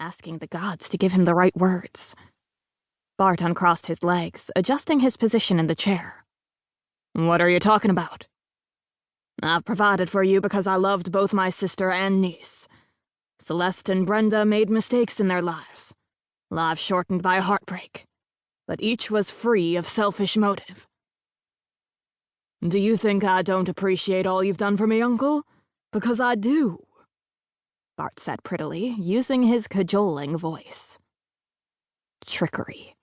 asking the gods to give him the right words. Bart uncrossed his legs, adjusting his position in the chair. "What are you talking about?" "I've provided for you because I loved both my sister and niece. Celeste and Brenda made mistakes in their lives shortened by heartbreak, but each was free of selfish motive." "Do you think I don't appreciate all you've done for me, Uncle? Because I do," Bart said prettily, using his cajoling voice. Trickery.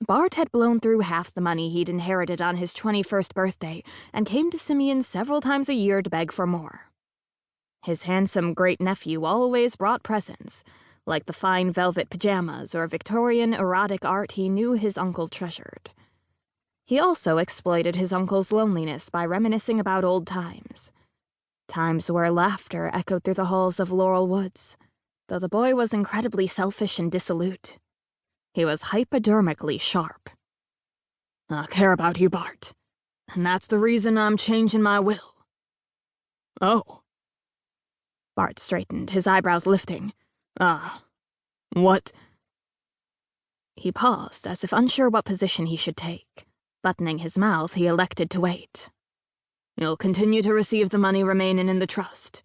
Bart had blown through half the money he'd inherited on his 21st birthday and came to Simeon several times a year to beg for more. His handsome great-nephew always brought presents, like the fine velvet pajamas or Victorian erotic art he knew his uncle treasured. He also exploited his uncle's loneliness by reminiscing about old times. Times where laughter echoed through the halls of Laurel Woods, though the boy was incredibly selfish and dissolute. He was hypodermically sharp. "I care about you, Bart, and that's the reason I'm changing my will." "Oh." Bart straightened, his eyebrows lifting. What?" He paused, as if unsure what position he should take. Buttoning his mouth, he elected to wait. "You'll continue to receive the money remaining in the trust,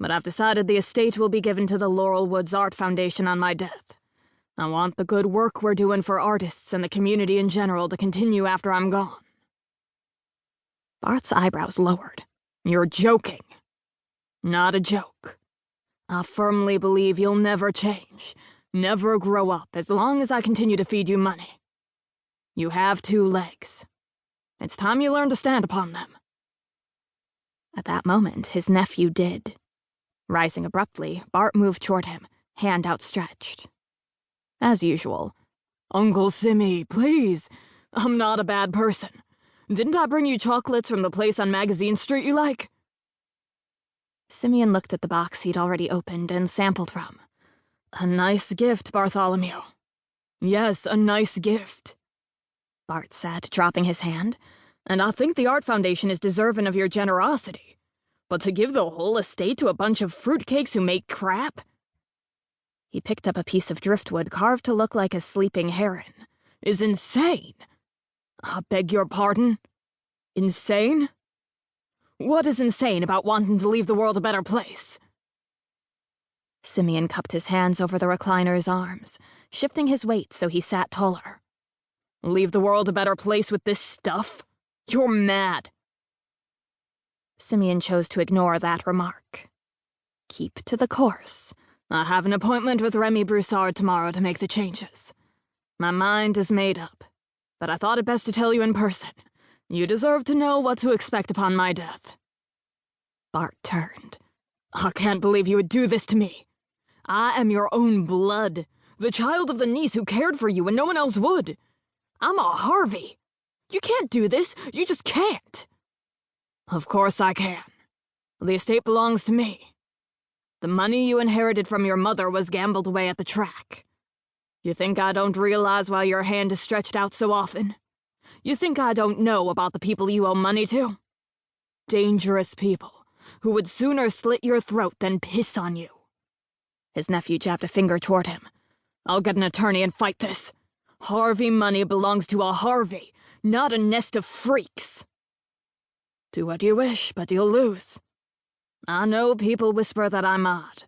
but I've decided the estate will be given to the Laurel Woods Art Foundation on my death. I want the good work we're doing for artists and the community in general to continue after I'm gone." Bart's eyebrows lowered. "You're joking." "Not a joke. I firmly believe you'll never change, never grow up, as long as I continue to feed you money. You have 2 legs. It's time you learn to stand upon them." At that moment, his nephew did. Rising abruptly, Bart moved toward him, hand outstretched. As usual, "Uncle Simmy, please. I'm not a bad person. Didn't I bring you chocolates from the place on Magazine Street you like?" Simeon looked at the box he'd already opened and sampled from. "A nice gift, Bartholomew." "Yes, a nice gift," Bart said, dropping his hand. "And I think the Art Foundation is deserving of your generosity. But to give the whole estate to a bunch of fruitcakes who make crap?" He picked up a piece of driftwood carved to look like a sleeping heron. "Is insane." "I beg your pardon? Insane? What is insane about wanting to leave the world a better place?" Simeon cupped his hands over the recliner's arms, shifting his weight so he sat taller. "Leave the world a better place with this stuff? You're mad." Simeon chose to ignore that remark. Keep to the course. "I have an appointment with Remy Broussard tomorrow to make the changes. My mind is made up, but I thought it best to tell you in person. You deserve to know what to expect upon my death." Bart turned. "I can't believe you would do this to me. I am your own blood, the child of the niece who cared for you when no one else would. I'm a Harvey. You can't do this. You just can't." "Of course I can. The estate belongs to me. The money you inherited from your mother was gambled away at the track. You think I don't realize why your hand is stretched out so often? You think I don't know about the people you owe money to? Dangerous people who would sooner slit your throat than piss on you." His nephew jabbed a finger toward him. "I'll get an attorney and fight this. Harvey money belongs to a Harvey, not a nest of freaks." "Do what you wish, but you'll lose. I know people whisper that I'm odd,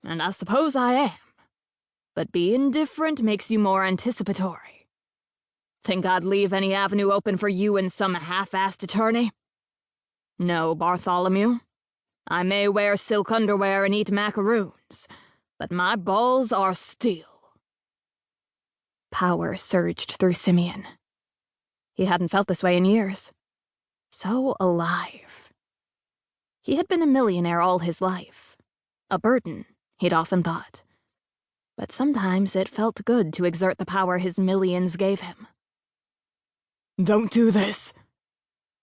and I suppose I am. But being different makes you more anticipatory. Think I'd leave any avenue open for you and some half-assed attorney? No, Bartholomew. I may wear silk underwear and eat macaroons, but my balls are steel." Power surged through Simeon. He hadn't felt this way in years. So alive. He had been a millionaire all his life. A burden, he'd often thought. But sometimes it felt good to exert the power his millions gave him. "Don't do this,"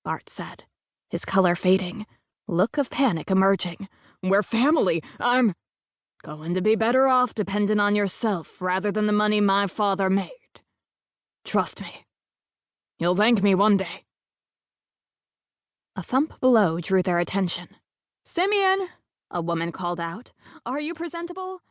Bart said, his color fading, look of panic emerging. "We're family. I'm going to be better off depending on yourself rather than the money my father made. Trust me. You'll thank me one day." A thump below drew their attention. "Simeon," a woman called out. "Are you presentable?